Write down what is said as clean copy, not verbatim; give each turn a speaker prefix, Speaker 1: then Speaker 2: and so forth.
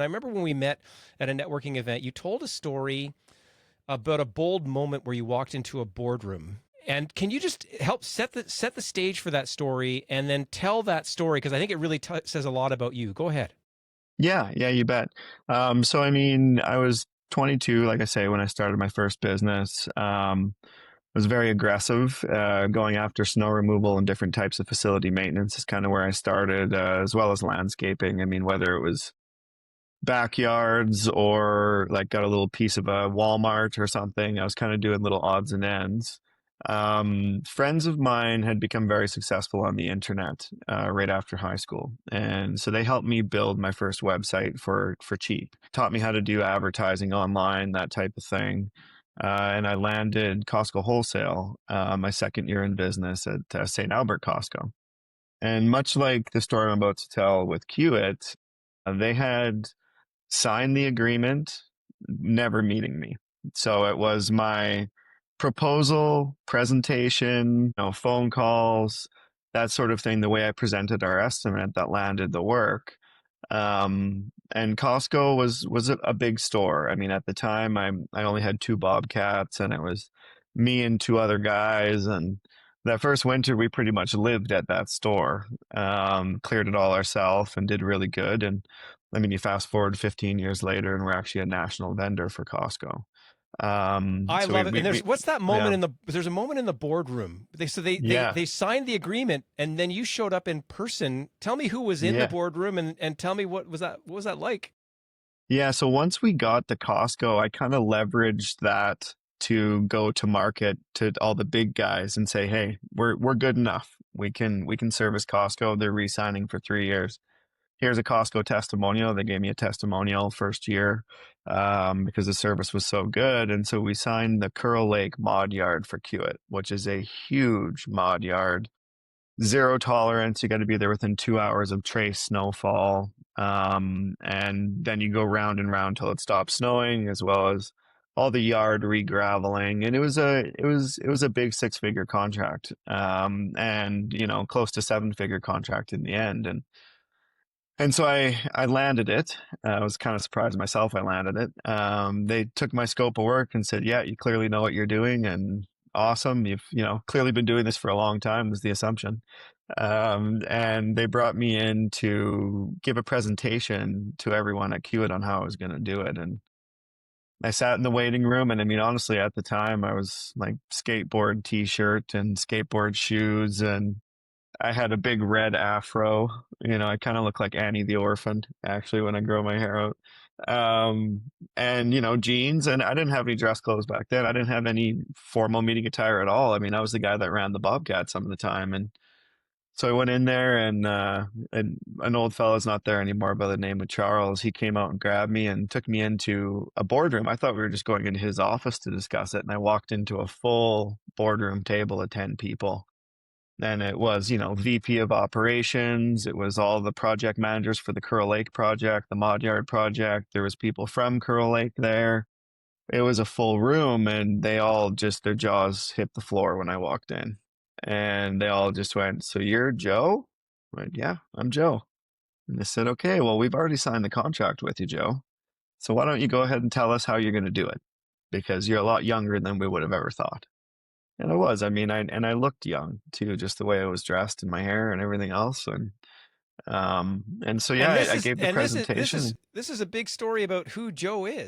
Speaker 1: I remember when we met at a networking event, you told a story about a bold moment where you walked into a boardroom. And can you just help set the stage for that story and then tell that story? Because I think it really says a lot about you. Go ahead.
Speaker 2: Yeah, yeah, you bet. So I mean, I was 22, like I say, when I started my first business. Was very aggressive, going after snow removal and different types of facility maintenance is kind of where I started, as well as landscaping. I mean, whether it was backyards or like got a little piece of a Walmart or something. I was kind of doing little odds and ends. Friends of mine had become very successful on the internet right after high school, and so they helped me build my first website for cheap. Taught me how to do advertising online, that type of thing. And I landed Costco Wholesale my second year in business at St. Albert Costco. And much like the story I'm about to tell with Kiewit, they had signed the agreement, never meeting me. So it was my proposal, presentation, phone calls, that sort of thing, the way I presented our estimate that landed the work. And Costco was a big store. I mean, at the time, I only had two Bobcats, and it was me and two other guys. And that first winter, we pretty much lived at that store. Cleared it all ourselves and did really good. And I mean, you fast forward 15 years later, and we're actually a national vendor for Costco.
Speaker 1: I
Speaker 2: So
Speaker 1: love it. And
Speaker 2: we
Speaker 1: what's that moment
Speaker 2: yeah,
Speaker 1: in the there's a moment in the boardroom.
Speaker 2: yeah,
Speaker 1: They signed the agreement and then you showed up in person. Tell me who was in the
Speaker 2: yeah.
Speaker 1: boardroom and tell me what was that like?
Speaker 2: Yeah, so once we got to Costco, I kind of leveraged that to go to market to all the big guys and say, "Hey, we're good enough. We can service Costco. They're re-signing for 3 years. Here's a Costco testimonial." They gave me a testimonial first year because the service was so good, and so we signed the Curl Lake Mod Yard for Kiewit, which is a huge mod yard, zero tolerance. You got to be there within 2 hours of trace snowfall. And then you go round and round till it stops snowing, as well as all the yard re-graveling. And it was a big six-figure contract. And close to seven-figure contract in the end. And so I landed it. I was kind of surprised myself I landed it. They took my scope of work and said, "Yeah, you clearly know what you're doing, and awesome. You've clearly been doing this for a long time," was the assumption. And they brought me in to give a presentation to everyone at Kiewit on how I was going to do it. And I sat in the waiting room, and I mean, honestly, at the time, I was like skateboard t-shirt and skateboard shoes, and I had a big red afro. I kind of look like Annie the Orphan, actually, when I grow my hair out. Um, and, jeans. And I didn't have any dress clothes back then. I didn't have any formal meeting attire at all. I mean, I was the guy that ran the Bobcat some of the time. And so I went in there, and an old fella's not there anymore by the name of Charles. He came out and grabbed me and took me into a boardroom. I thought we were just going into his office to discuss it. And I walked into a full boardroom table of 10 people. And it was, VP of operations. It was all the project managers for the Curl Lake project, the Mod Yard project. There was people from Curl Lake there. It was a full room, and they all just, their jaws hit the floor when I walked in. And they all just went, "So you're Joe?" I went, "Yeah, I'm Joe." And they said, "Okay, well, we've already signed the contract with you, Joe. So why don't you go ahead and tell us how you're going to do it? Because you're a lot younger than we would have ever thought." And I was. I mean, I looked young too, just the way I was dressed and my hair and everything else. And so yeah,
Speaker 1: And
Speaker 2: I gave the
Speaker 1: this
Speaker 2: presentation.
Speaker 1: is a big story about who Joe is.